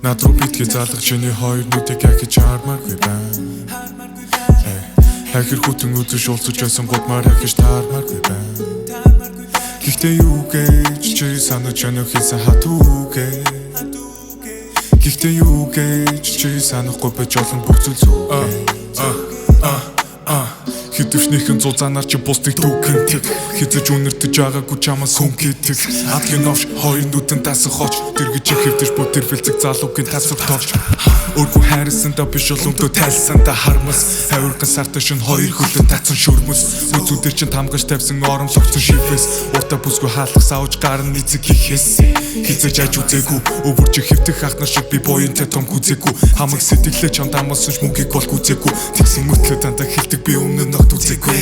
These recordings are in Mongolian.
Над руу битгий залгах чиний хоёр нүдийг ахиж хармааргүй байна. Хахир хүтэн үзэж уулзаж байсан гудмаар ахиж таармааргүй байна. Гэхдээ юу гэж чи санаж өнөх хийсэн хатуугээ. Гэхдээ юу гэж чи санахгүй байж олон бүх зүйл зүгээ. Хэдвшнийхэн зузаанаар чи бусдыг дүүгэнтэг. Хизэж үнэртэж байгаагүй чамаас хүн гэдэг. Адгийн новш хоёр нүдэн тасах хоч. Тэргэж хэвдэж бод тэр бэлцэг залуугийн тасах товч. Өөргөө хайрсандаа биш оломдөө тайлсандаа хармас. Хавирган сартай шин хоёр хөлөд татсан шүрмэс. Үзүүдэр чин тамгаж тавьсан орон логцсон шивээс. Уртаа бүсгүй хаалах сааж гарн эцэг хийхээс. Хизэж аж үзээгүй. Өвөр чи хэвтэх ахнар шиг би буянтай том гүзээгүй. Хамаг сэтгэлээ чамд амлсан ш мөнгийг бол гүзээгүй. Тэгсэн мөтлөө дандаа хилдэг би өмнө нь үзээгүй.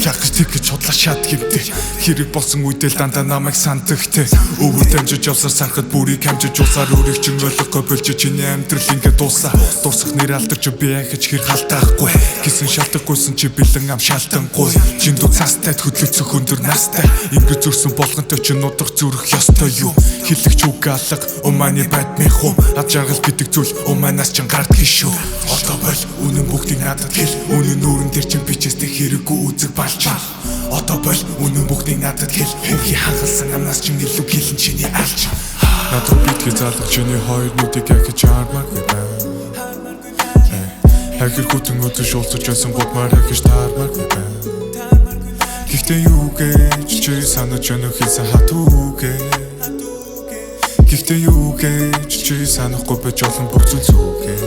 Ягч тэгэж худлаа шат гэмтэй. Хэрэг болсон үедээ л дандаа намайг сандагтэй. Өвөр дамжиж явсаар санахад бүрийг хамжиж уусаар өөрийг чин ойлгохгүй болж чиний амьдрал ингээд дуусаа. Дурсах нэр алдарч би ахиж хэр халтаахгүй. Гисэн шалтгахгүйсэн чи бэлэн ам шалтангүй. Чин дүү цаастай хөдлөцөх өндөр настай. Ингээд зөрсөн болгонтой чи нудах зүрх ёстой юу? Хилэгч үг алга уманы байдмын хум. Ад жаргал гэдэг зүйл уманаас чин гардгийг шүү. Одоо бол үнэн бүгдийг надад хэл. Үнэн нүрэн дээр чин бичээстэй хэрэггүй үзэг балчаа. Одоо бол үнэн бүгдийг надад хэл. Хөрхи хангалсан амнаас чин илүү хэлэн чиний алч. Надад битгий залгах чиний хоёр нүдийг ахиж хармааргүй байна. Хахир хүтэн үзэж уулзаж байсан гудмаар ахиж таармааргүй байна. Гэхдээ юу гэж чи санаж өнөх хийсэн хатуугээ. Гэхдээ юу гэж чи санахгүй байж олон бүх зүйл зүгээ.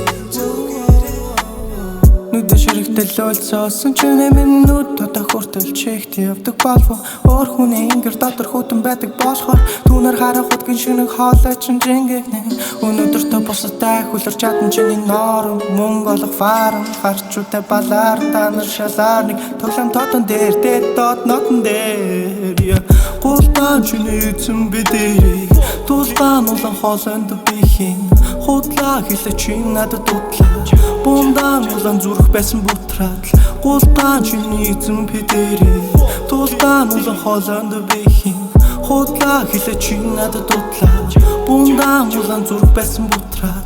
Нүдэ ширэгтэл уулзсан чиний минут одоо хүртэл чигт явдаг болов. Өөр хүний ингэр дотор хөтөн байдаг болохоор түүнэр харах удгийн шинэг хоолой чин жингэгнэ. Өнөөдөртөө бусадтай хүлэрч чадсан чиний норм мөнгө олох фарм харчуутай балаар та нар шалаар нэг тоглоом тотон дээр дот нотон дээр гултан чиний эзэн бидэрийг тулгаан улан хоолойнд бихийн худлаа хэлээ чи надад дутлаач бундаан улан зүрх байсан бутраад гултан чиний эзэн бидэрийг тулгаан улан хоолойнд бихийн худлаа хэлээ чи надад дутлаач бундаан улан зүрх байсан бутраад